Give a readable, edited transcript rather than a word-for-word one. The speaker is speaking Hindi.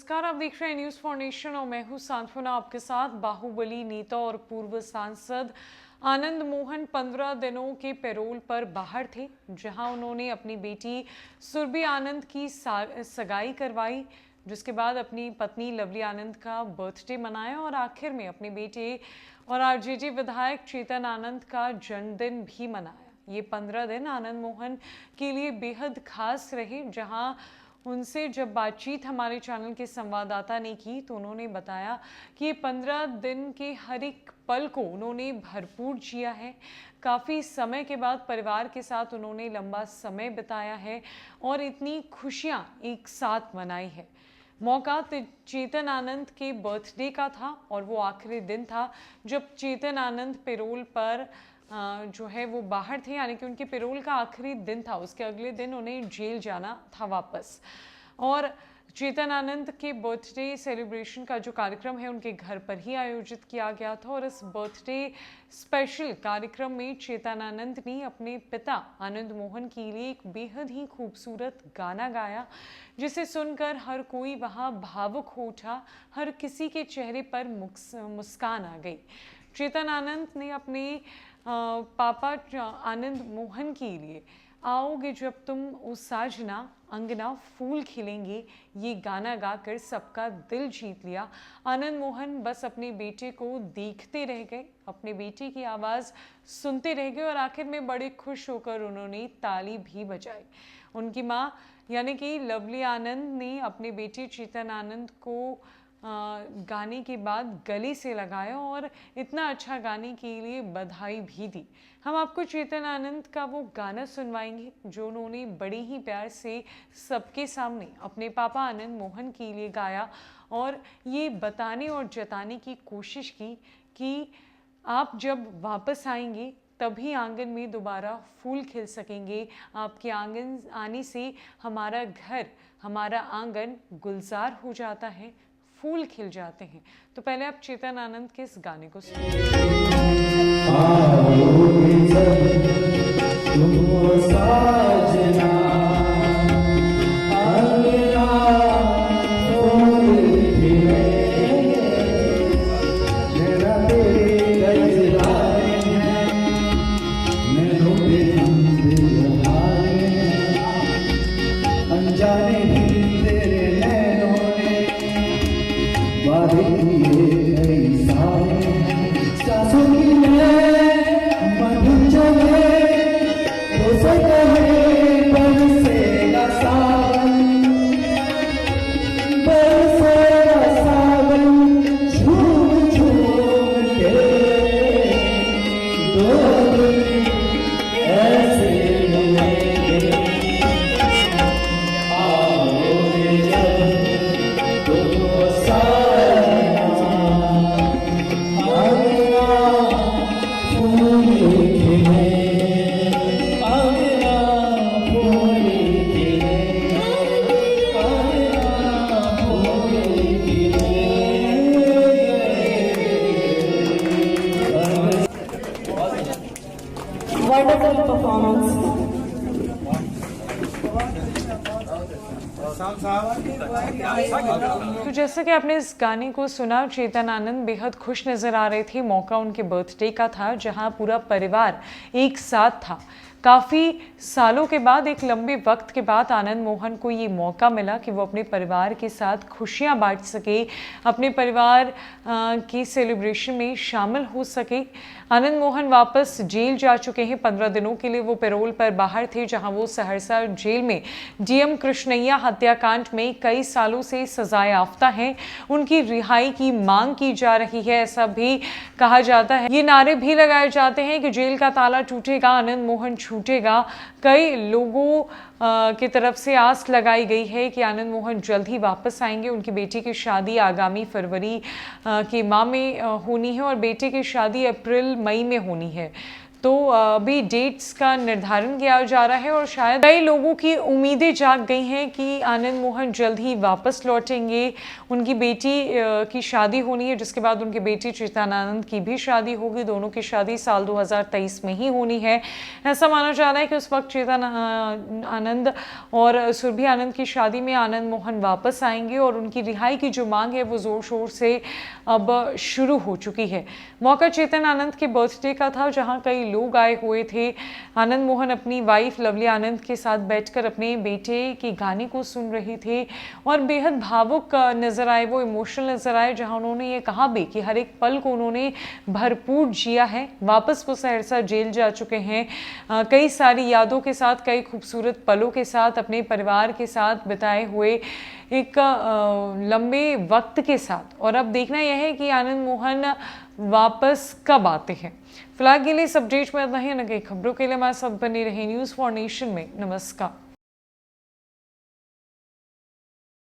नमस्कार, आप देख रहे हैं न्यूज़ फॉर नेशन और मैं हूं सांत्वना आपके साथ। बाहुबली नेता और पूर्व सांसद आनंद मोहन 15 दिनों के पैरोल पर बाहर थे, जहां उन्होंने अपनी बेटी सुरभि आनंद की सगाई करवाई, जिसके बाद अपनी पत्नी लवली आनंद का बर्थडे मनाया और आखिर में अपने बेटे और आरजेडी विधायक चेतन आनंद का जन्मदिन भी मनाया। ये 15 दिन आनंद मोहन के लिए बेहद खास रहे। जहां उनसे जब बातचीत हमारे चैनल के संवाददाता ने की तो उन्होंने बताया कि ये 15 दिन के हर एक पल को उन्होंने भरपूर जिया है। काफ़ी समय के बाद परिवार के साथ उन्होंने लंबा समय बिताया है और इतनी खुशियां एक साथ मनाई है। मौका चेतन आनंद के बर्थडे का था और वो आखिरी दिन था जब चेतन आनंद पैरोल पर जो है वो बाहर थे, यानी कि उनके पैरोल का आखिरी दिन था। उसके अगले दिन उन्हें जेल जाना था वापस। और चेतन आनंद के बर्थडे सेलिब्रेशन का जो कार्यक्रम है उनके घर पर ही आयोजित किया गया था और इस बर्थडे स्पेशल कार्यक्रम में चेतन आनंद ने अपने पिता आनंद मोहन के लिए एक बेहद ही खूबसूरत गाना गाया, जिसे सुनकर हर कोई वहाँ भावुक हो उठा। हर किसी के चेहरे पर मुस्कान आ गई। चेतन आनंद ने अपने पापा आनंद मोहन के लिए आओगे जब तुम उस साजना अंगना फूल खिलेंगे ये गाना गाकर सबका दिल जीत लिया। आनंद मोहन बस अपने बेटे को देखते रह गए, अपने बेटे की आवाज़ सुनते रह गए और आखिर में बड़े खुश होकर उन्होंने ताली भी बजाई। उनकी माँ यानी कि लवली आनंद ने अपने बेटे चेतन आनंद को गाने के बाद गले से लगाया और इतना अच्छा गाने के लिए बधाई भी दी। हम आपको चेतन आनंद का वो गाना सुनवाएंगे जो उन्होंने बड़े ही प्यार से सबके सामने अपने पापा आनंद मोहन के लिए गाया और ये बताने और जताने की कोशिश की कि आप जब वापस आएंगे तभी आंगन में दोबारा फूल खिल सकेंगे। आपके आंगन आने से हमारा घर, हमारा आंगन गुलजार हो जाता है, फूल खिल जाते हैं। तो पहले आप चेतन आनंद के इस गाने को तो जैसा कि आपने इस गाने को सुना, चेतन आनंद बेहद खुश नजर आ रहे थे। मौका उनके बर्थडे का था जहां पूरा परिवार एक साथ था। काफ़ी सालों के बाद, एक लंबे वक्त के बाद आनंद मोहन को ये मौका मिला कि वो अपने परिवार के साथ खुशियां बांट सके, अपने परिवार की सेलिब्रेशन में शामिल हो सके। आनंद मोहन वापस जेल जा चुके हैं। 15 दिनों के लिए वो पैरोल पर बाहर थे, जहां वो सहरसा जेल में डीएम कृष्णैया हत्याकांड में कई सालों से सजाए याफ्ता हैं। उनकी रिहाई की मांग की जा रही है, ऐसा भी कहा जाता है। ये नारे भी लगाए जाते हैं कि जेल का ताला टूटेगा, आनंद मोहन छूटेगा। कई लोगों की तरफ से आस लगाई गई है कि आनंद मोहन जल्द ही वापस आएंगे। उनकी बेटी की शादी आगामी फरवरी के माह में होनी है और बेटे की शादी अप्रैल मई में होनी है। तो अभी डेट्स का निर्धारण किया जा रहा है और शायद कई लोगों की उम्मीदें जाग गई हैं कि आनंद मोहन जल्द ही वापस लौटेंगे। उनकी बेटी की शादी होनी है, जिसके बाद उनकी बेटी चेतन की भी शादी होगी। दोनों की शादी साल 2023 में ही होनी है। ऐसा माना जा रहा है कि उस वक्त चेतन आनंद और सुरभि आनंद की शादी में आनंद मोहन वापस आएंगे और उनकी रिहाई की जो मांग है वो जोर शोर से अब शुरू हो चुकी है। मौका चेतन आनंद के बर्थडे का था, जहां कई लोग आए हुए थे। आनंद मोहन अपनी वाइफ लवली आनंद के साथ बैठकर अपने बेटे के गाने को सुन रहे थे और बेहद भावुक नजर आए, वो इमोशनल नजर आए, जहां उन्होंने ये कहा भी कि हर एक पल को उन्होंने भरपूर जिया है। वापस वो सहरसा जेल जा चुके हैं, कई सारी यादों के साथ, कई खूबसूरत पलों के साथ, अपने परिवार के साथ बिताए हुए एक लंबे वक्त के साथ। और अब देखना यह है कि आनंद मोहन वापस कब आते हैं। फिलहाल के लिए इस अपडेट में इतना ही। न कई खबरों के लिए हमारे साथ बने रहे न्यूज़ फॉर नेशन में। नमस्कार।